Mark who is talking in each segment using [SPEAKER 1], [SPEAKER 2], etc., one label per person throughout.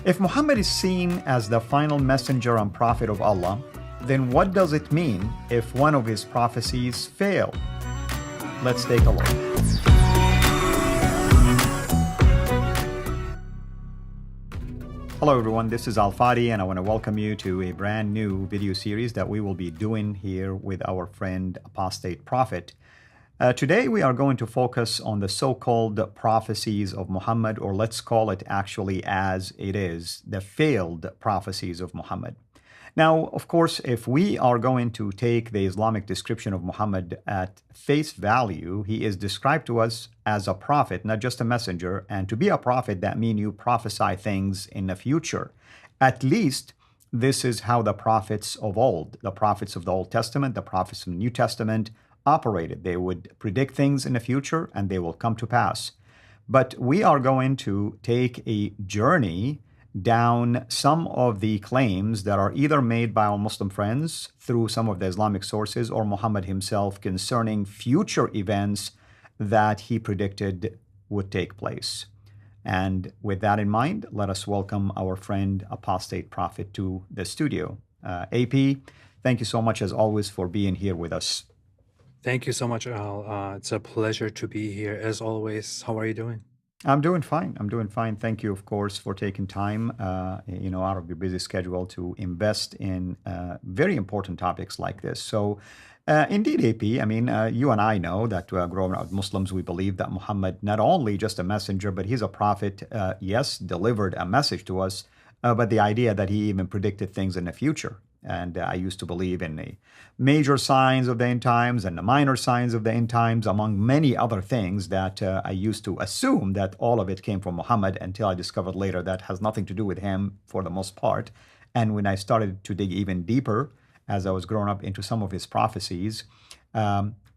[SPEAKER 1] If Muhammad is seen as the final messenger and prophet of Allah, then what does it mean if one of his prophecies fail? Let's take a look. Hello everyone, this is Al Fadi and I want to welcome you to a brand new video series that we will be doing here with our friend Apostate Prophet. Today we are going to focus on the so-called prophecies of Muhammad, or let's call it actually as it is, the failed prophecies of Muhammad. Now, of course, if we are going to take the Islamic description of Muhammad at face value, he is described to us as a prophet, not just a messenger. And to be a prophet, that means you prophesy things in the future. At least this is how the prophets of old, the prophets of the Old Testament, the prophets of the New Testament, operated. They would predict things in the future and they will come to pass. But we are going to take a journey down some of the claims that are either made by our Muslim friends through some of the Islamic sources or Muhammad himself concerning future events that he predicted would take place. And with that in mind, let us welcome our friend Apostate Prophet to the studio. AP, thank you so much as always for being here with us.
[SPEAKER 2] Thank you so much, Al. It's a pleasure to be here as always. How are you doing?
[SPEAKER 1] I'm doing fine. I'm doing fine. Thank you, of course, for taking time, out of your busy schedule to invest in very important topics like this. So, indeed, AP, you and I know that growing up Muslims, we believe that Muhammad, not only just a messenger, but he's a prophet, yes, delivered a message to us, but the idea that he even predicted things in the future. And I used to believe in the major signs of the end times and the minor signs of the end times, among many other things that I used to assume that all of it came from Muhammad until I discovered later that has nothing to do with him for the most part. And when I started to dig even deeper as I was growing up into some of his prophecies,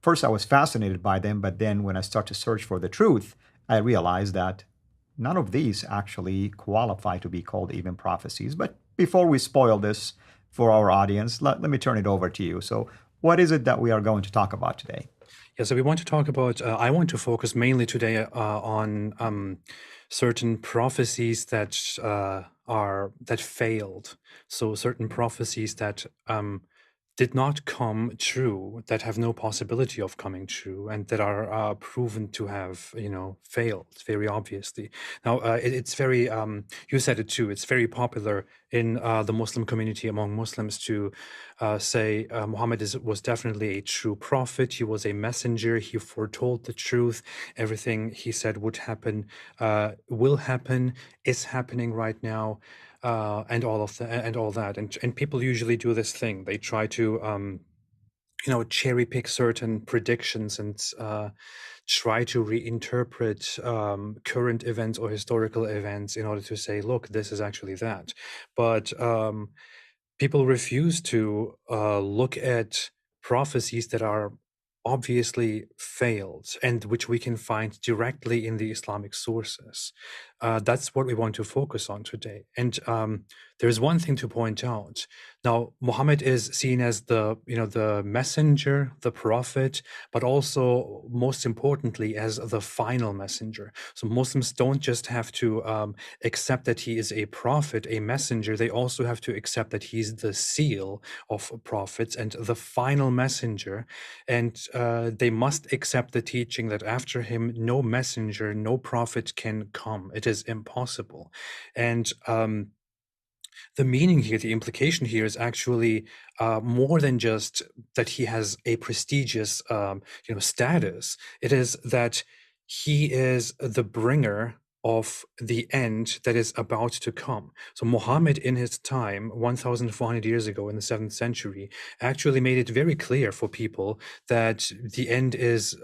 [SPEAKER 1] first I was fascinated by them, but then when I started to search for the truth, I realized that none of these actually qualify to be called even prophecies. But before we spoil this for our audience, let me turn it over to you. So what is it that we are going to talk about today?
[SPEAKER 2] Yeah, so we want to talk about, I want to focus mainly today on certain prophecies that that failed. So certain prophecies that did not come true, that have no possibility of coming true, and that are proven to have, failed very obviously. Now, it's very, you said it too, it's very popular in the Muslim community among Muslims to say Muhammad was definitely a true prophet. He was a messenger. He foretold the truth. Everything he said would happen, will happen, is happening right now. And all of that, and people usually do this thing. They try to, cherry pick certain predictions and try to reinterpret current events or historical events in order to say, look, this is actually that. But people refuse to look at prophecies that are obviously failed and which we can find directly in the Islamic sources. That's what we want to focus on today. And there's one thing to point out. Now, Muhammad is seen as the messenger, the prophet, but also most importantly as the final messenger. So Muslims don't just have to accept that he is a prophet, a messenger. They also have to accept that he's the seal of prophets and the final messenger. And they must accept the teaching that after him, no messenger, no prophet can come. It is impossible. And the meaning here, the implication here is actually more than just that he has a prestigious, status. It is that he is the bringer of the end that is about to come. So Muhammad in his time, 1,400 years ago in the 7th century, actually made it very clear for people that the end is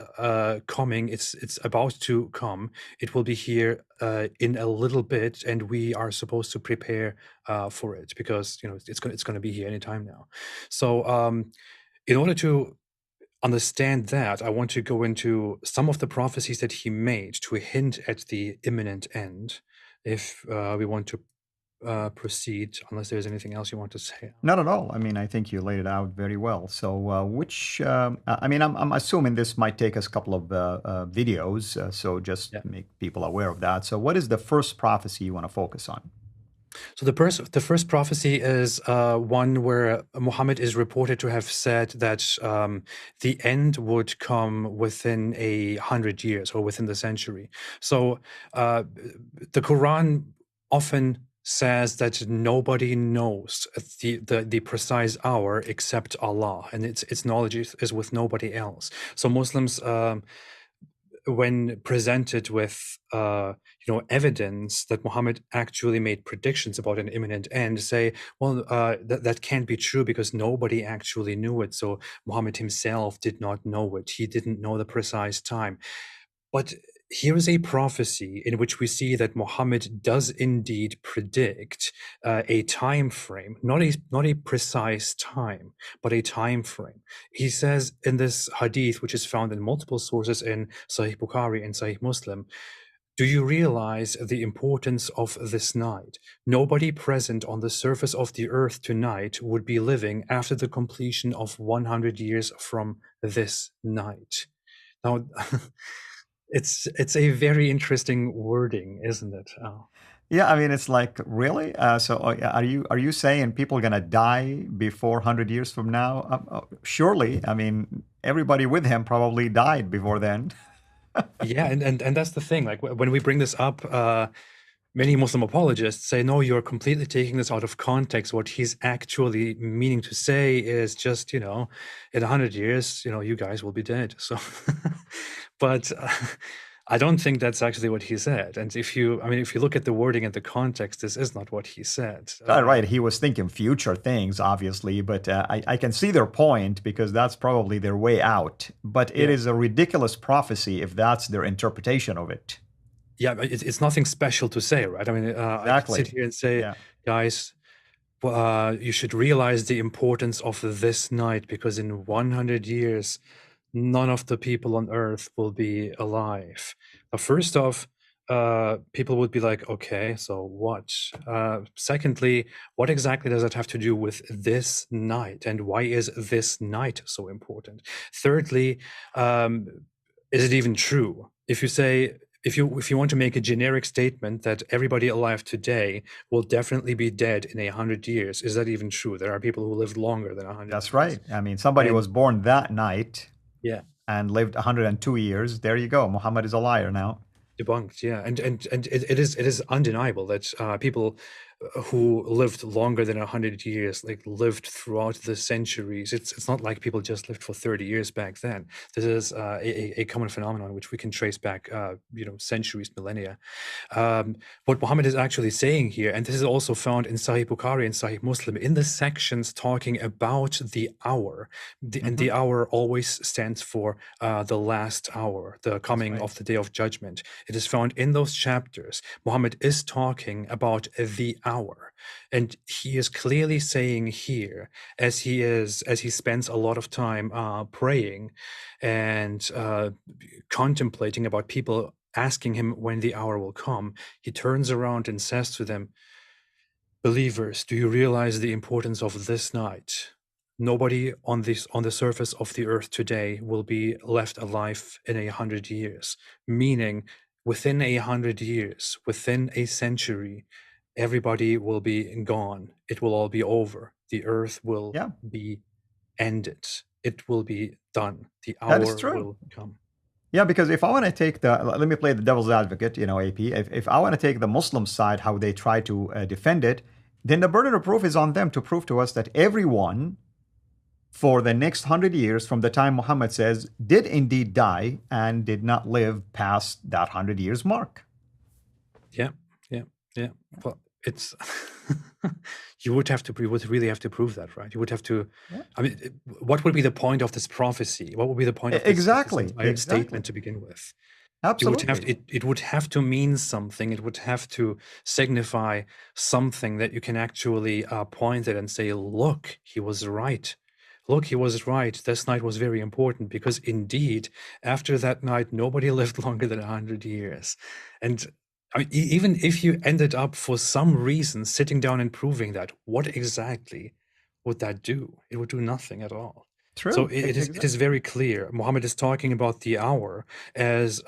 [SPEAKER 2] coming. It's about to come. It will be here in a little bit, and we are supposed to prepare for it because it's going to be here anytime now. So in order to understand that, I want to go into some of the prophecies that he made to hint at the imminent end. If we want to proceed, unless there's anything else you want to say.
[SPEAKER 1] Not at all. I think you laid it out very well. So, I'm assuming this might take us a couple of videos. So just
[SPEAKER 2] Yeah.
[SPEAKER 1] make people aware of that. So what is the first prophecy you want to focus on?
[SPEAKER 2] So the first prophecy is one where Muhammad is reported to have said that the end would come within 100 years or within the century. So the Quran often says that nobody knows the precise hour except Allah, and its knowledge is with nobody else. So Muslims, when presented with evidence that Muhammad actually made predictions about an imminent end, say, well, that can't be true because nobody actually knew it. So Muhammad himself did not know it. He didn't know the precise time. But here is a prophecy in which we see that Muhammad does indeed predict a time frame, not a precise time, but a time frame. He says in this hadith, which is found in multiple sources in Sahih Bukhari and Sahih Muslim, do you realize the importance of this night? Nobody present on the surface of the earth tonight would be living after the completion of 100 years from this night. Now, it's a very interesting wording, isn't it? Oh.
[SPEAKER 1] Yeah, I mean, it's like, really? Are you saying people are gonna die before 100 years from now? Surely, I mean, everybody with him probably died before then.
[SPEAKER 2] Yeah, and that's the thing. Like when we bring this up, many Muslim apologists say, no, you're completely taking this out of context. What he's actually meaning to say is just, in 100 years, you guys will be dead. So, but I don't think that's actually what he said. And if you look at the wording and the context, this is not what he said.
[SPEAKER 1] Right, he was thinking future things, obviously, but I can see their point because that's probably their way out. But it is a ridiculous prophecy if that's their interpretation of it.
[SPEAKER 2] Yeah, it's nothing special to say, right? I mean,
[SPEAKER 1] Exactly.
[SPEAKER 2] I can sit here and say, guys, you should realize the importance of this night because in 100 years, none of the people on earth will be alive. First off, people would be like, okay, so what? Secondly, what exactly does that have to do with this night? And why is this night so important? Thirdly, is it even true? If you say, if you want to make a generic statement that everybody alive today will definitely be dead in 100 years, is that even true? There are people who lived longer than 100
[SPEAKER 1] That's
[SPEAKER 2] years.
[SPEAKER 1] right. I mean, somebody was born that night and lived 102 years. There you go. Muhammad is a liar now.
[SPEAKER 2] Debunked, yeah. And it is undeniable that people who lived longer than 100 years, like lived throughout the centuries. It's not like people just lived for 30 years back then. This is a common phenomenon which we can trace back, centuries, millennia. What Muhammad is actually saying here, and this is also found in Sahih Bukhari and Sahih Muslim, in the sections talking about the hour, and the hour always stands for the last hour, the coming of the day of judgment. It is found in those chapters. Muhammad is talking about the hour, and he is clearly saying here, as he spends a lot of time praying and contemplating about people asking him when the hour will come, he turns around and says to them, believers, do you realize the importance of this night? Nobody on the surface of the earth today will be left alive in 100 years, meaning within 100 years, within a century, everybody will be gone. It will all be over. The earth will be ended. It will be done. The hour will come.
[SPEAKER 1] Yeah, because if I want to take let me play the devil's advocate, AP. If I want to take the Muslim side, how they try to defend it, then the burden of proof is on them to prove to us that everyone for the next 100 years from the time Muhammad says did indeed die and did not live past that 100 years mark.
[SPEAKER 2] Yeah. Well, it's you would really have to prove that, right? You would have to. I mean, what would be the point of this prophecy? What would be the point of this statement to begin with?
[SPEAKER 1] Absolutely.
[SPEAKER 2] It would have to mean something. It would have to signify something that you can actually point at and say, look, he was right. Look, he was right. This night was very important because indeed, after that night, nobody lived longer than 100 years. And I mean, even if you ended up for some reason sitting down and proving that, what exactly would that do? It would do nothing at all. So
[SPEAKER 1] True.
[SPEAKER 2] it is very clear. Muhammad is talking about the hour as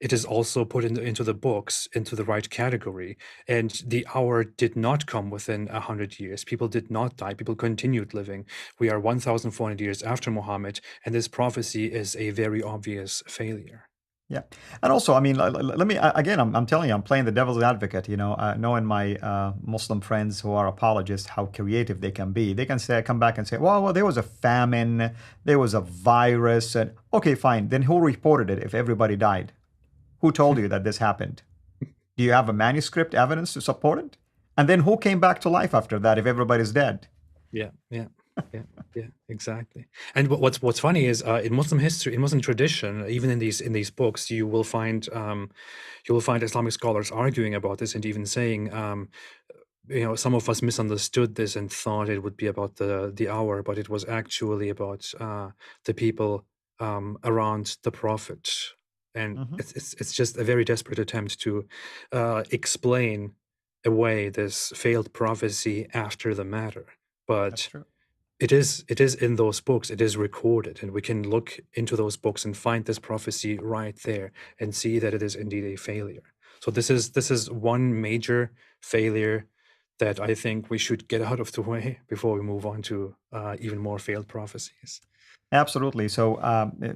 [SPEAKER 2] it is also put into the books, into the right category. And the hour did not come within 100 years. People did not die. People continued living. We are 1,400 years after Muhammad, and this prophecy is a very obvious failure.
[SPEAKER 1] Yeah, and also, I mean, let me again. I'm telling you, I'm playing the devil's advocate. Knowing my Muslim friends who are apologists, how creative they can be. They can say, come back and say, well, there was a famine, there was a virus, and okay, fine. Then who reported it if everybody died? Who told you that this happened? Do you have a manuscript evidence to support it? And then who came back to life after that if everybody's dead?
[SPEAKER 2] Yeah, exactly. And what's funny is in Muslim history, in Muslim tradition, even in these books, you will find Islamic scholars arguing about this and even saying, some of us misunderstood this and thought it would be about the hour, but it was actually about the people around the Prophet. And
[SPEAKER 1] Mhm.
[SPEAKER 2] it's just a very desperate attempt to explain away this failed prophecy after the matter.
[SPEAKER 1] That's
[SPEAKER 2] But
[SPEAKER 1] true.
[SPEAKER 2] it is in those books. It is recorded, and we can look into those books and find this prophecy right there and see that it is indeed a failure. So this is one major failure that I think we should get out of the way before we move on to even more failed prophecies.
[SPEAKER 1] Absolutely. So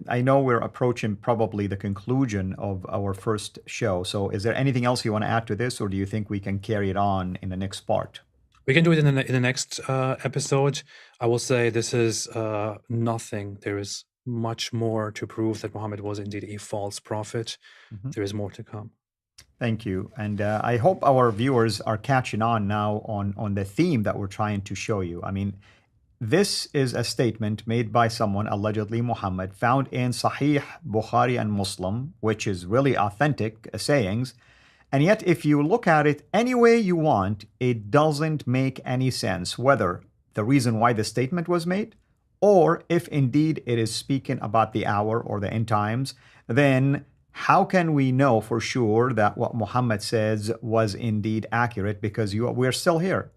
[SPEAKER 1] I know we're approaching probably the conclusion of our first show. So is there anything else you want to add to this, or do you think we can carry it on in the next part?
[SPEAKER 2] We can do it in the next episode. I will say this is nothing. There is much more to prove that Muhammad was indeed a false prophet.
[SPEAKER 1] Mhm.
[SPEAKER 2] There is more to come.
[SPEAKER 1] Thank you. And I hope our viewers are catching on now on the theme that we're trying to show you. I mean, this is a statement made by someone, allegedly Muhammad, found in Sahih Bukhari and Muslim, which is really authentic sayings. And yet, if you look at it any way you want, it doesn't make any sense, whether the reason why the statement was made, or if indeed it is speaking about the hour or the end times. Then how can we know for sure that what Muhammad says was indeed accurate? Because we're still here.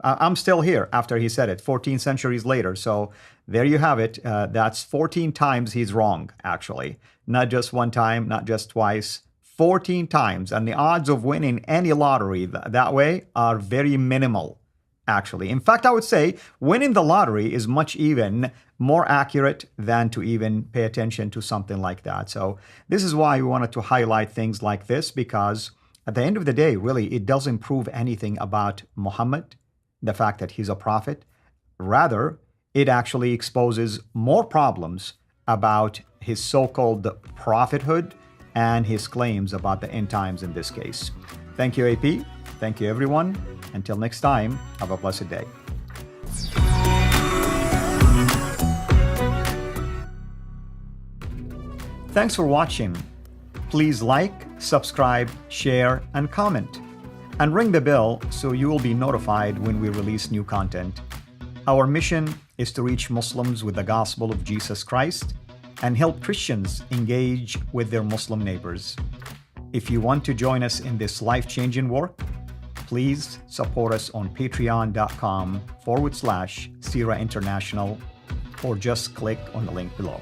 [SPEAKER 1] I'm still here after he said it, 14 centuries later. So there you have it. That's 14 times he's wrong, actually. Not just one time, not just twice, 14 times. And the odds of winning any lottery that way are very minimal, actually. In fact, I would say winning the lottery is much even more accurate than to even pay attention to something like that. So this is why we wanted to highlight things like this, because at the end of the day, really, it doesn't prove anything about Muhammad, the fact that he's a prophet. Rather, it actually exposes more problems about his so-called prophethood and his claims about the end times in this case. Thank you, AP. Thank you, everyone. Until next time, have a blessed day. Thanks for watching. Please like, subscribe, share, and comment. And ring the bell so you will be notified when we release new content. Our mission is to reach Muslims with the gospel of Jesus Christ and help Christians engage with their Muslim neighbors. If you want to join us in this life-changing work, please support us on patreon.com/Sira International, or just click on the link below.